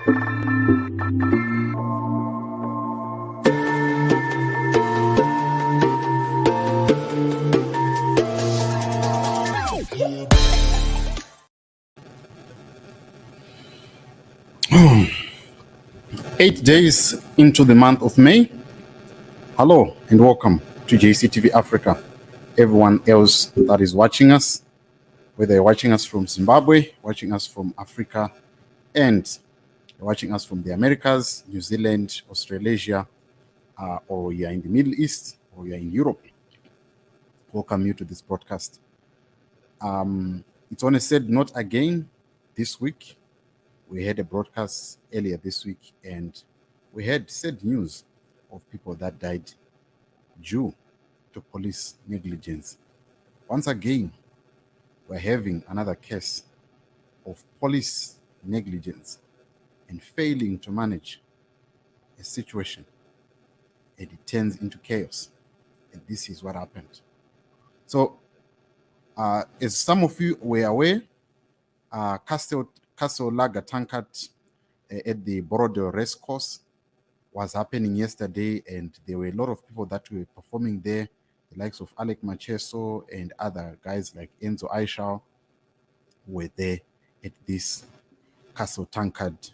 8 days into the month of May. Hello and welcome to JCTV Africa. Everyone else that is watching us, whether you're watching us from Zimbabwe, watching us from Africa, and you're watching us from the Americas, New Zealand, Australasia, or you're in the Middle East, or you're in Europe, welcome you to this broadcast. It's on a sad note again this week. We had a broadcast earlier this week, and we had sad news of people that died due to police negligence. Once again, we're having another case of police negligence and failing to manage a situation, and it turns into chaos. And this is what happened. So, as some of you were aware, Castle Lager TANKARD at the Borodale race course was happening yesterday, and there were a lot of people that were performing there, the likes of Alec Macheso and other guys like Enzo Aishao were there at this Castle TANKARD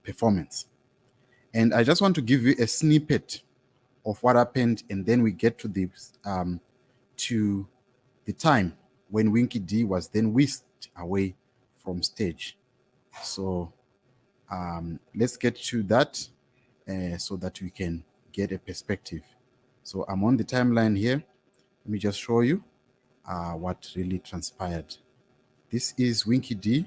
performance. And I just want to give you a snippet of what happened, and then we get to the time when Winky D was then whisked away from stage. So let's get to that so that we can get a perspective. So I'm on the timeline here. Let me just show you what really transpired. This is Winky D.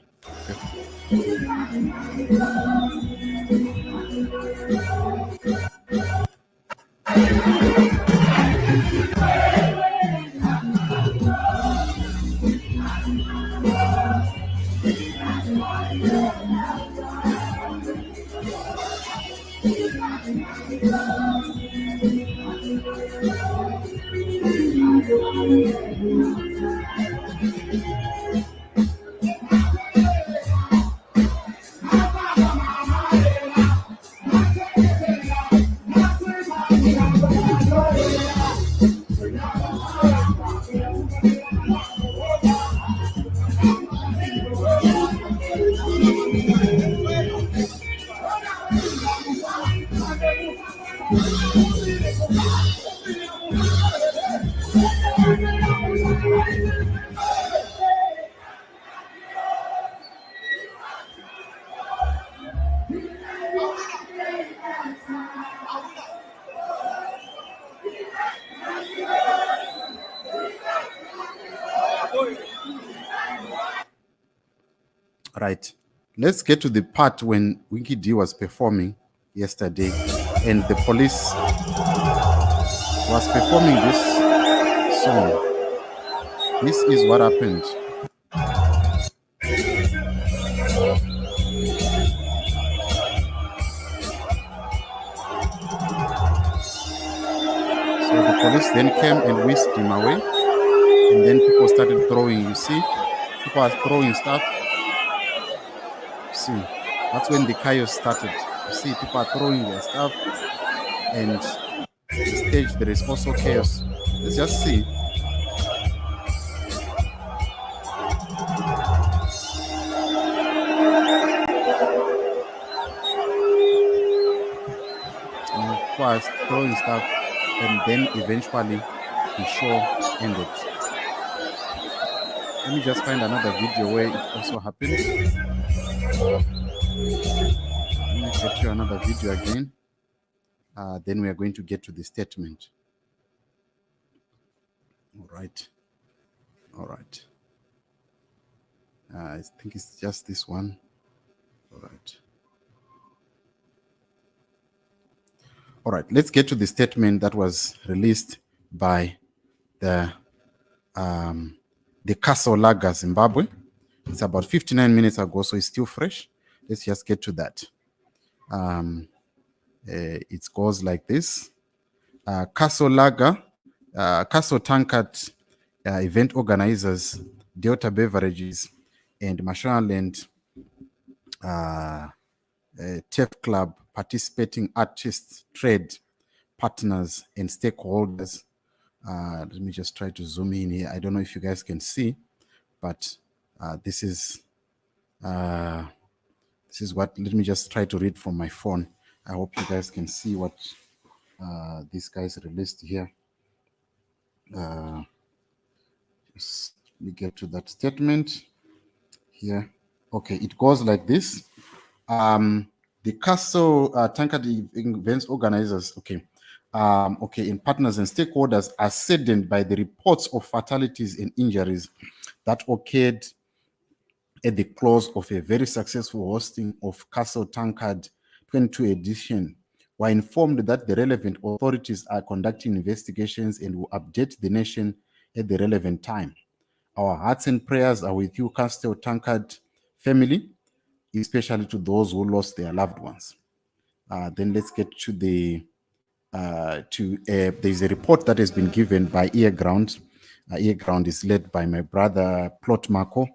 Right. Let's get to the part when Winky D was performing yesterday, and the police was performing this song. This is what happened. So the police then came and whisked him away, and then people started throwing. You see, people are throwing stuff. See, that's when the chaos started. You see, people are throwing their stuff, and the stage there is also chaos. Let's just see. People are throwing stuff, and then eventually the show ended. Let me just find another video where it also happened. Let me get you another video again. Then we are going to get to the statement. All right. I think it's just this one. All right. Let's get to the statement that was released by the Castle Lager Zimbabwe. It's about 59 minutes ago, so it's still fresh. Let's just get to that. It goes like this. Castle Lager, Castle TANKARD event organizers, Delta Beverages, and Mashonaland TEF Club, participating artists, trade partners, and stakeholders. Let me just try to zoom in here. I don't know if you guys can see, but this is what, let me just try to read from my phone. I hope you guys can see what these guys released here. Just let me get to that statement here. Okay, it goes like this. The Castle TANKARD events organizers, in partners and stakeholders are saddened by the reports of fatalities and injuries that occurred at the close of a very successful hosting of Castle TANKARD 22 edition. We're informed that the relevant authorities are conducting investigations and will update the nation at the relevant time. Our hearts and prayers are with you, Castle TANKARD family, especially to those who lost their loved ones. Then let's get to there's a report that has been given by Earground. Earground is led by my brother Plot Marco,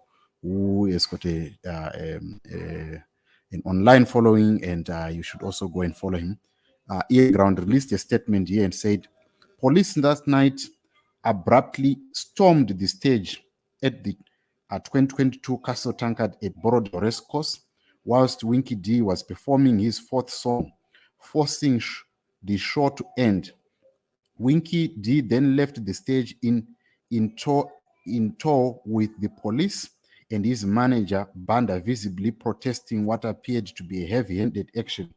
who has got an online following, and you should also go and follow him. Earground released a statement here and said, police last night abruptly stormed the stage at the 2022 Castle TANKARD at Borodale Racecourse, whilst Winky D was performing his fourth song, forcing the show to end. Winky D then left the stage in tow with the police and his manager, Banda, visibly protesting what appeared to be a heavy-handed action.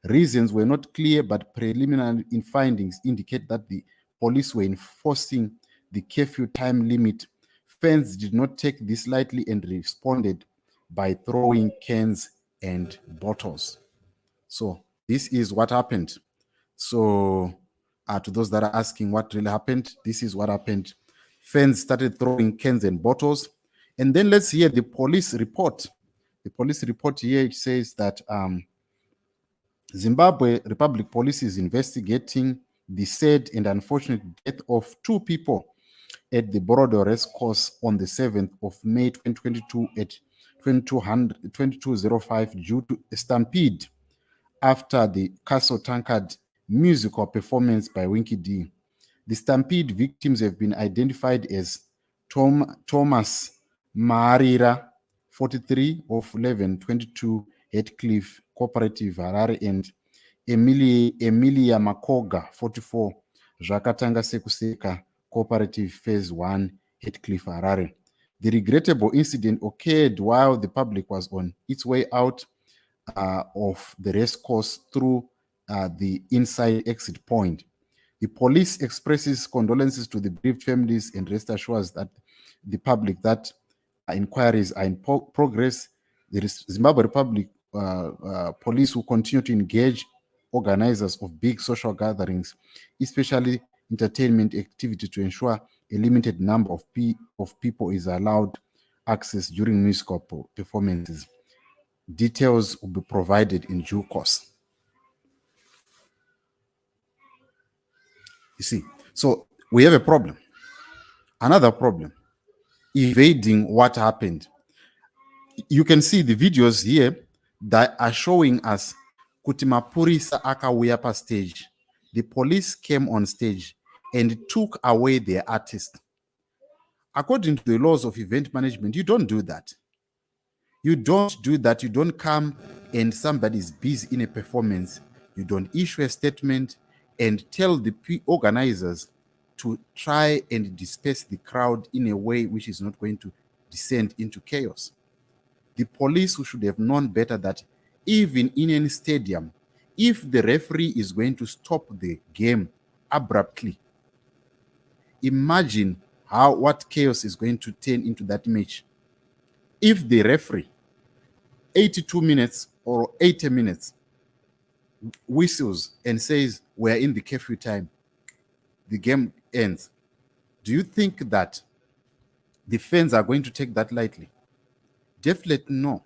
Reasons were not clear, but preliminary findings indicate that the police were enforcing the curfew time limit. Fans did not take this lightly and responded by throwing cans and bottles. So this is what happened. So to those that are asking what really happened, this is what happened. Fans started throwing cans and bottles. And then let's hear the police report. The police report here, it says that Zimbabwe Republic Police is investigating the sad and unfortunate death of 2 people at the Borodale Racecourse on the 7th of May 2022 at 22:05 due to a stampede after the Castle TANKARD musical performance by Winky D. The stampede victims have been identified as Thomas Marira, 43, of 1122 Heathcliff Cooperative, Harare, and Emilia Makoga, 44, Zvakatanga Sekuseka Cooperative, Phase 1, Heathcliff, Harare. The regrettable incident occurred while the public was on its way out of the race course through the inside exit point. The police expresses condolences to the bereaved families and rest assures that the public that inquiries are in progress. The Zimbabwe Republic Police will continue to engage organizers of big social gatherings, especially entertainment activity, to ensure a limited number of people is allowed access during musical performances. Details will be provided in due course. You see, so we have a problem. Another problem, evading what happened. You can see the videos here that are showing us kuti mapurisa akauya pa stage. The police came on stage and took away their artist. According to the laws of event management, you don't do that. You don't do that. You don't come and somebody's busy in a performance. You don't issue a statement and tell the organizers to try and disperse the crowd in a way which is not going to descend into chaos. The police should have known better that even in any stadium, if the referee is going to stop the game abruptly, imagine what chaos is going to turn into that match. If the referee 82 minutes or 80 minutes whistles and says we're in the curfew time, the game ends, do you think that the fans are going to take that lightly? Definitely no.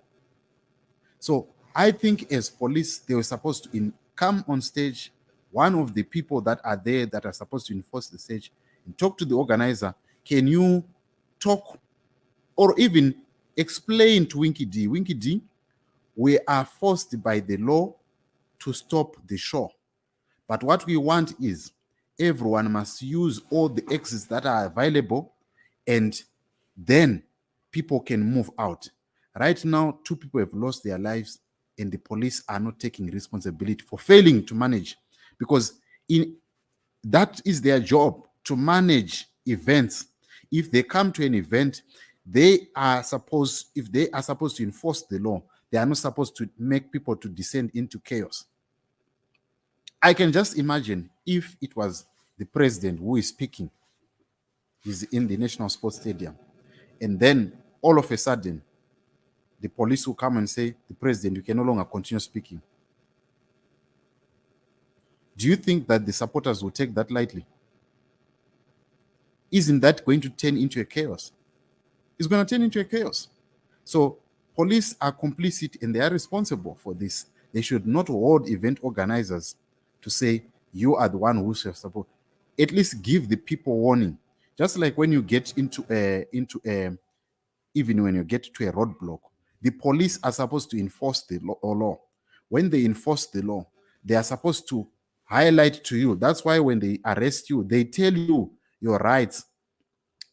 So I think as police, they were supposed to come on stage, one of the people that are there that are supposed to enforce the stage, and talk to the organizer. Can you talk or even explain to Winky D, we are forced by the law to stop the show. But what we want is everyone must use all the exits that are available, and then people can move out. Right now, 2 people have lost their lives, and the police are not taking responsibility for failing to manage, because that is their job, to manage events. If they come to an event, if they are supposed to enforce the law, they are not supposed to make people to descend into chaos. I can just imagine if it was the president who is speaking, he's in the National Sports Stadium, and then all of a sudden, the police will come and say, the president, you can no longer continue speaking. Do you think that the supporters will take that lightly? Isn't that going to turn into a chaos? It's going to turn into a chaos. So police are complicit and they are responsible for this. They should not hold event organizers to say, you are the one who should support. At least give the people warning. Just like when you get even when you get to a roadblock, the police are supposed to enforce the law. When they enforce the law, they are supposed to highlight to you. That's why when they arrest you, they tell you your rights.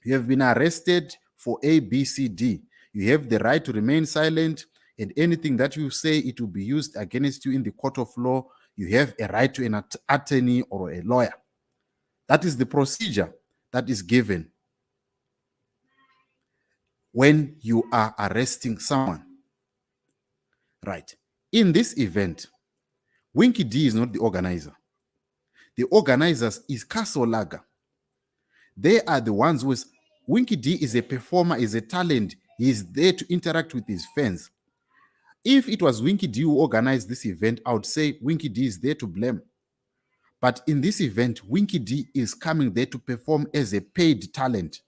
You have been arrested for A, B, C, D. You have the right to remain silent, and anything that you say, it will be used against you in the court of law. You have a right to an attorney or a lawyer. That is the procedure that is given when you are arresting someone. Right. In this event, Winky D is not the organizer. The organizers is Castle Lager. They are the ones who is... Winky D is a performer, is a talent. He is there to interact with his fans. If it was Winky D who organized this event, I would say Winky D is there to blame. But in this event, Winky D is coming there to perform as a paid talent.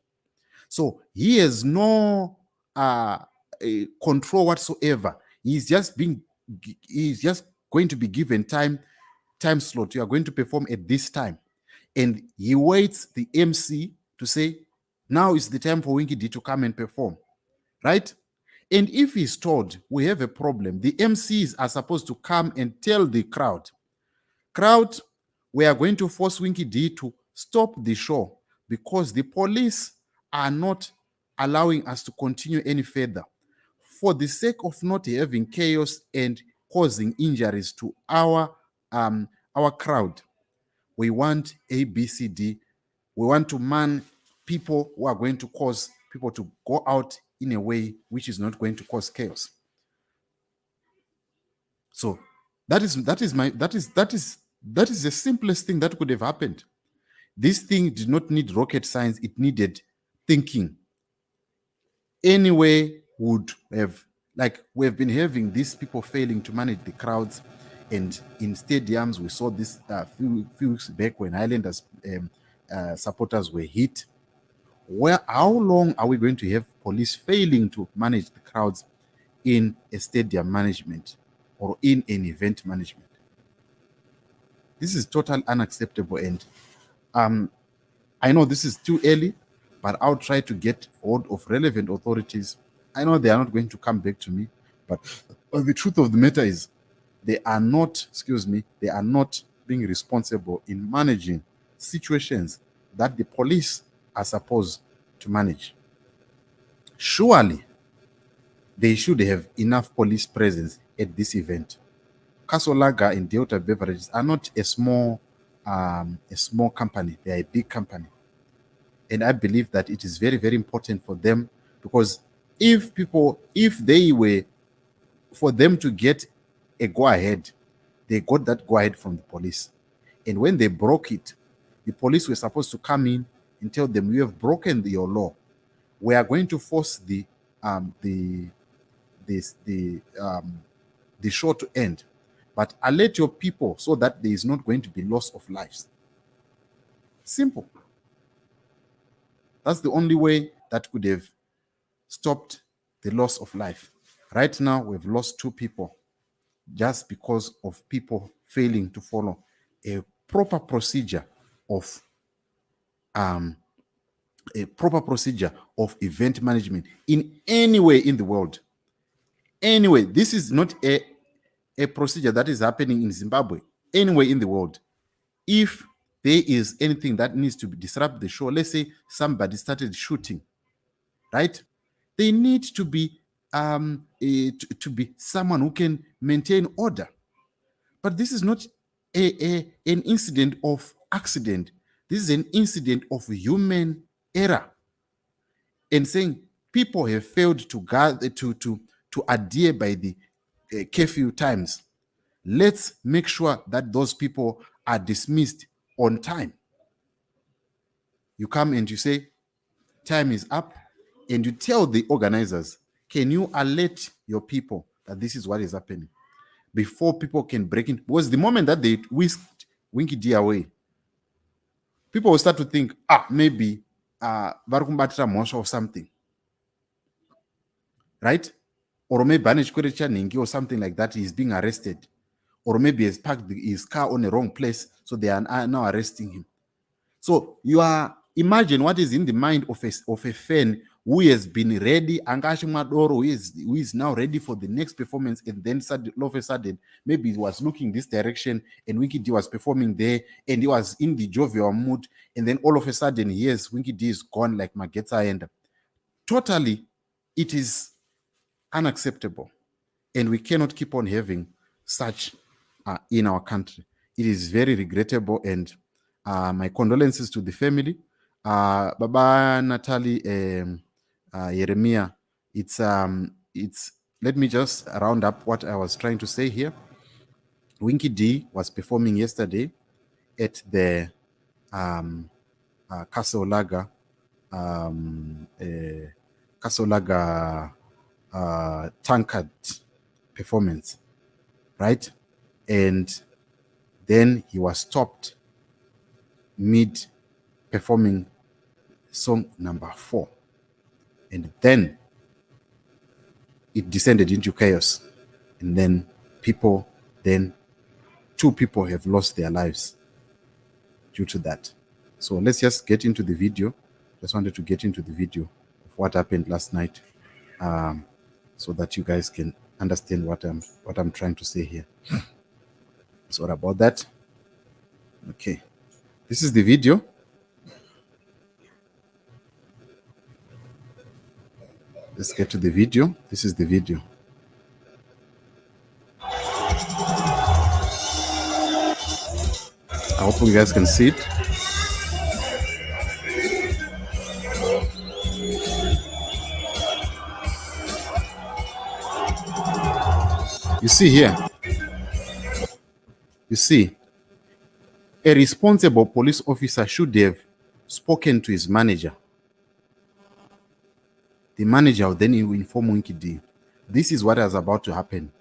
So he has no control whatsoever. He's just going to be given time slot. You are going to perform at this time. And he waits the MC to say, now is the time for Winky D to come and perform. Right? And if he's told we have a problem, the MCs are supposed to come and tell the crowd, we are going to force Winky D to stop the show because the police are not allowing us to continue any further. For the sake of not having chaos and causing injuries to our crowd, we want A, B, C, D. We want to man people who are going to cause people to go out in a way which is not going to cause chaos. So that is the simplest thing that could have happened. This thing did not need rocket science, it needed thinking. Anyway, would have, like, we have been having these people failing to manage the crowds, and in stadiums we saw this few weeks back when Highlanders supporters were hit. How long are we going to have police failing to manage the crowds in a stadium management or in an event management? This is totally unacceptable, and I know this is too early, but I'll try to get hold of relevant authorities. I know they are not going to come back to me, but the truth of the matter is they are not being responsible in managing situations that the police are supposed to manage. Surely, they should have enough police presence at this event. Castle Lager and Delta Beverages are not a small company. They are a big company. And I believe that it is very, very important for them, because for them to get a go-ahead, they got that go-ahead from the police. And when they broke it, the police were supposed to come in and tell them, you have broken your law. We are going to force the show to end, but alert your people so that there is not going to be loss of lives. Simple. That's the only way that could have stopped the loss of life. Right now, we've lost 2 people just because of people failing to follow a proper procedure of event management in any way in the world. Anyway, this is not a procedure that is happening in Zimbabwe, anywhere in the world. If there is anything that needs to disrupt the show, let's say somebody started shooting, right? They need to be to be someone who can maintain order. But this is not an incident of accident. This is an incident of human error. And saying people have failed to gather to adhere by the curfew times. Let's make sure that those people are dismissed on time. You come and you say, time is up, and you tell the organizers, can you alert your people that this is what is happening before people can break in? Because the moment that they whisked Winky D away, people will start to think, maybe Varukumbatira Mosha or something, right? Or maybe Banish Kwerecha Ningi or something like that, he's being arrested. Or maybe he's parked his car on the wrong place, so they are now arresting him. So you imagine what is in the mind of a fan who has been ready, Angashi Madoro, who is now ready for the next performance, and then all of a sudden, maybe he was looking this direction, and Winky D was performing there, and he was in the jovial mood, and then all of a sudden, yes, Winky D is gone like Mageta, and totally, it is unacceptable, and we cannot keep on having such in our country. It is very regrettable, and my condolences to the family. Baba Natalie Jeremiah, it's let me just round up what I was trying to say here. Winky D was performing yesterday at the Kasolaga TANKARD performance, right? And then he was stopped mid performing song number 4, and then it descended into chaos, and then two people have lost their lives due to that. So let's just get into the video. Just wanted to get into the video of what happened last night, so that you guys can understand what I'm trying to say here. Sorry about that. Okay, this is the video. Let's get to the video. This is the video. I hope you guys can see it. You see here. You see, a responsible police officer should have spoken to his manager. The manager will then inform Winky D. This is what is about to happen.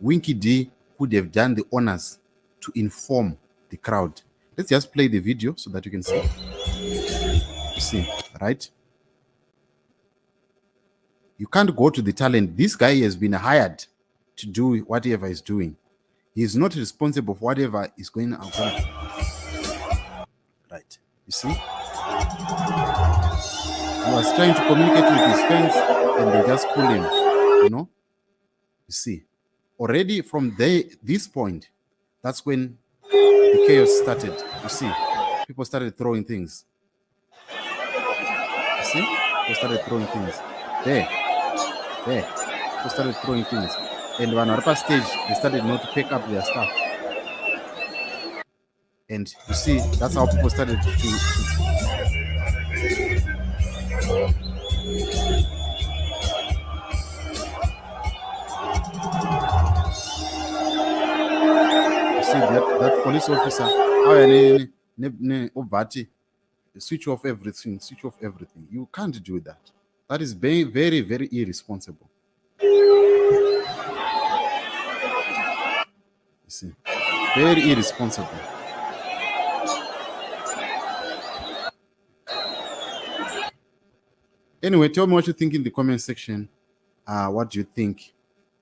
Winky D could have done the honors to inform the crowd. Let's just play the video so that you can see. You see, right? You can't go to the talent. This guy has been hired to do whatever he's doing. He is not responsible for whatever is going on. Right. You see? He was trying to communicate with his fans, and they just pull him. You know? You see? Already from this point, that's when the chaos started. You see? People started throwing things. You see? People started throwing things. There. People started throwing things. And when on stage, they started not to pick up their stuff. And you see, that's how people started to you see that police officer, switch off everything. You can't do that. That is very, very, very irresponsible. You see, very irresponsible. Anyway, tell me what you think in the comment section. What do you think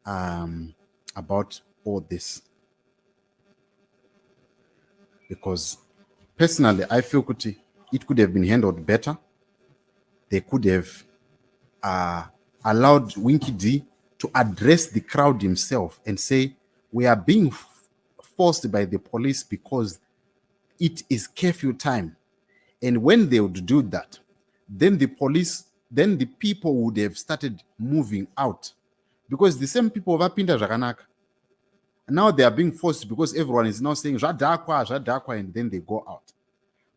about all this? Because personally, I feel it could have been handled better. They could have allowed Winky D to address the crowd himself and say, we are being forced by the police because it is curfew time. And when they would do that, then the people would have started moving out, because the same people vapinda zvakanaka. Now they are being forced because everyone is now saying zvadhakwa, and then they go out.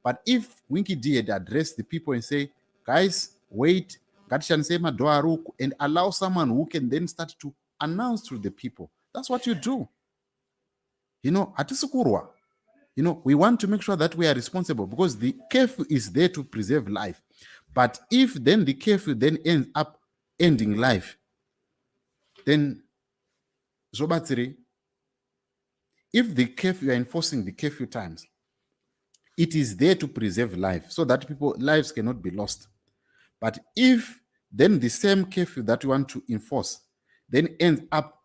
But if Winky D had addressed the people and say, guys, wait, and allow someone who can then start to announce to the people, that's what you do. Atisukurwa. We want to make sure that we are responsible, because the curfew is there to preserve life. But if then the curfew then ends up ending life, then Zobatsiri, if the curfew, you are enforcing the curfew times, it is there to preserve life so that lives cannot be lost. But if then the same curfew that you want to enforce then ends up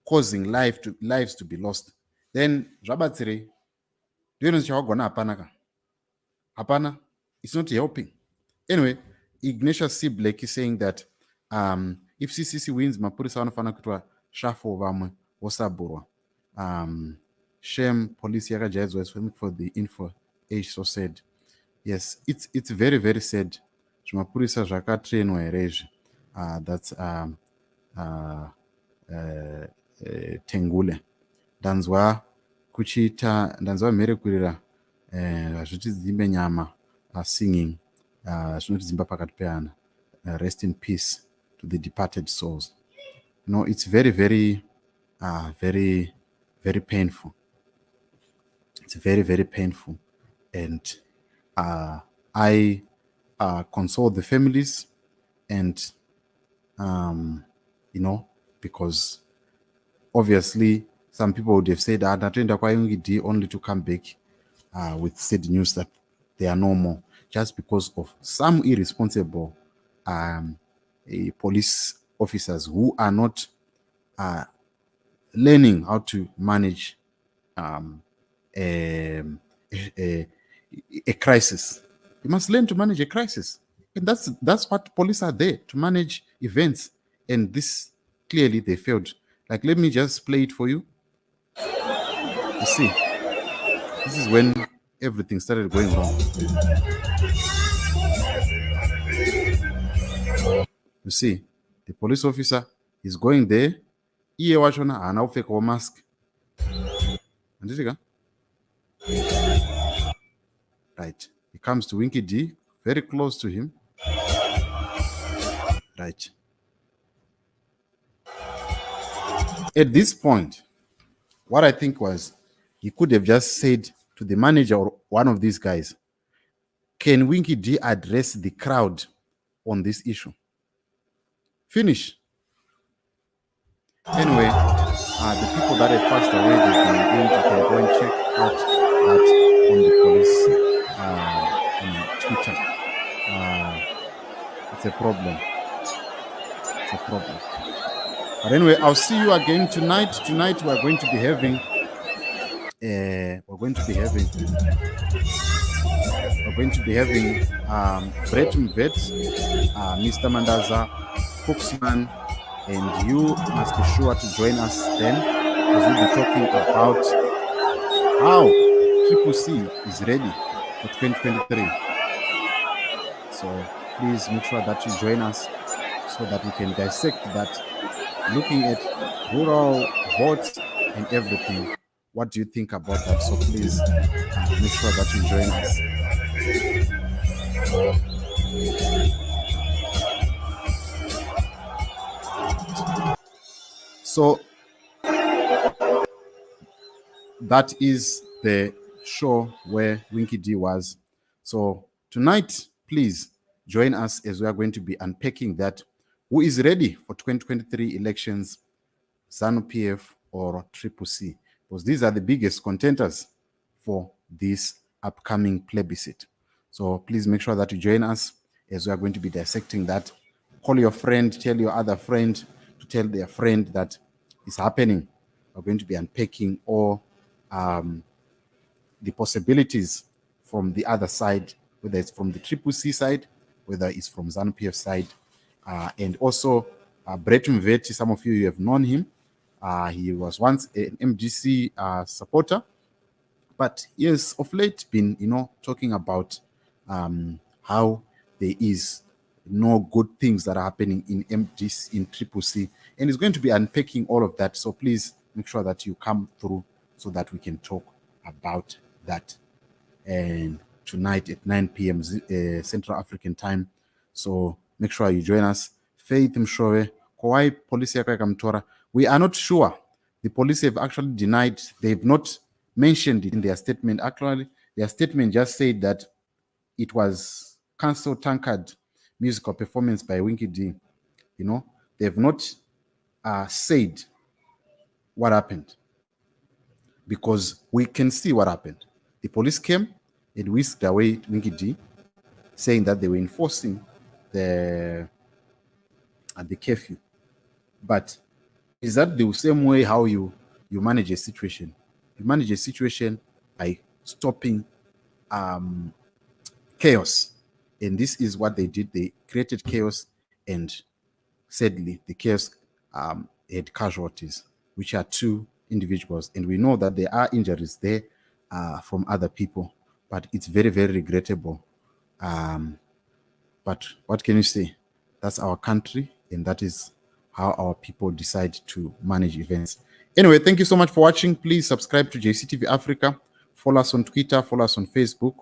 causing lives to be lost, then Rabatsiri, do you know Hapana? It's not helping. Anyway, Ignatius C. Blake is saying that if CCC wins, mapurisa wanafana kutwa shafo vamwe wasaburwa. Shame police yakajaidzwa was waiting for the info. H so said, yes, it's very very sad. Zvimapurisa zvakatrainwa herezvi. That's Tengule. Ndanzwa mherekurira zvitidzimbe nyama singing zvinotidzimba pakati peana. Rest in peace to the departed souls. It's very very very very painful. It's very very painful, and I console the families, and because obviously some people would have said only to come back with sad news that they are no more, just because of some irresponsible police officers who are not learning how to manage a crisis. You must learn to manage a crisis, and that's what police are there to manage events. And this clearly they failed. Like, let me just play it for you. You see, this is when everything started going wrong. You see, the police officer is going there. Iye wachona haana kupfekawo mask. Anditika? Right. He comes to Winky D, very close to him. Right. At this point, what I think was, he could have just said to the manager or one of these guys, can Winky D address the crowd on this issue? Finish. Anyway, the people that have passed away, they've been named. You can go and check out that on the police on Twitter. It's a problem. It's a problem. But anyway, I'll see you again tonight. Tonight we're going to be having Brett Mvet, Mr. Mandaza, Cooksman, and you must be sure to join us then, as we'll be talking about how Triple C is ready for 2023. So please make sure that you join us so that we can dissect that, looking at rural votes and everything. What do you think about that? So please make sure that you join us. So that is the show where Winky D was. So tonight, please join us as we are going to be unpacking that. Who is ready for 2023 elections, ZANU-PF or Triple C? Because these are the biggest contenders for this upcoming plebiscite. So please make sure that you join us as we are going to be dissecting that. Call your friend, tell your other friend to tell their friend that it's happening. We're going to be unpacking all the possibilities from the other side, whether it's from the Triple C side, whether it's from ZANU-PF side, and also Brett Mveti, some of you have known him. He was once an MDC supporter, but he has of late been, talking about how there is no good things that are happening in MDC, in Triple C, and he's going to be unpacking all of that. So please make sure that you come through so that we can talk about that. And tonight at 9 p.m. Central African time. So make sure you join us. Faith Mshowe, Kawai Police Kamtora. We are not sure. The police have actually denied, they've not mentioned it in their statement. Actually, their statement just said that it was cancelled TANKARD musical performance by Winky D. They've not said what happened, because we can see what happened. The police came and whisked away Winky D, saying that they were enforcing the curfew. But is that the same way how you manage a situation? You manage a situation by stopping chaos. And this is what they did. They created chaos, and sadly, the chaos had casualties, which are 2 individuals. And we know that there are injuries there from other people, but it's very, very regrettable. But what can you say? That's our country, and that is how our people decide to manage events. Anyway, thank you so much for watching. Please subscribe to JCTV Africa. Follow us on Twitter, follow us on Facebook,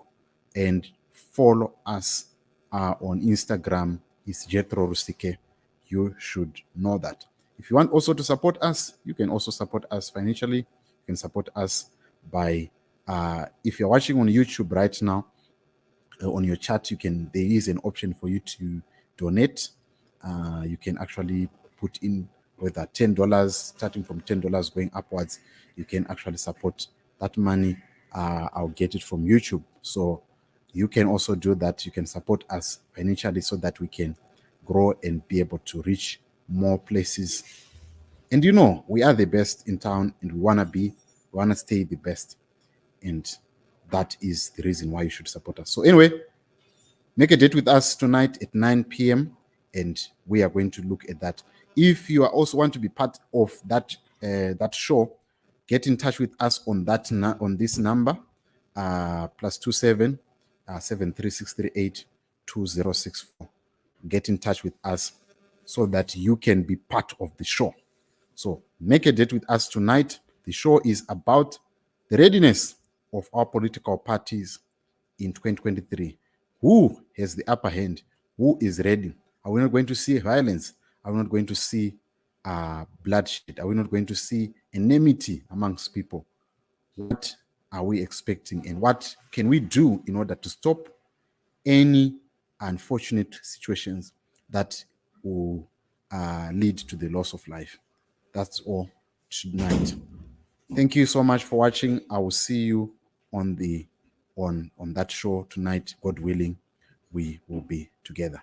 and follow us on Instagram. It's Jethro Rusike. You should know that. If you want also to support us, you can also support us financially. You can support us by, if you're watching on YouTube right now, on your chat, there is an option for you to donate. You can actually put in whether $10, starting from $10 going upwards. You can actually support that money. I'll get it from YouTube. So you can also do that. You can support us financially so that we can grow and be able to reach more places. And we are the best in town, and we want to stay the best. And that is the reason why you should support us. So anyway, make a date with us tonight at 9 p.m. and we are going to look at that. If you also want to be part of that show, get in touch with us on this number, +27 73638 2064. Get in touch with us so that you can be part of the show. So make a date with us tonight. The show is about the readiness of our political parties in 2023. Who has the upper hand? Who is ready? Are we not going to see violence? Are we not going to see bloodshed? Are we not going to see enmity amongst people? What are we expecting, and what can we do in order to stop any unfortunate situations that will lead to the loss of life? That's all tonight. Thank you so much for watching. I will see you on that show tonight. God willing, we will be together.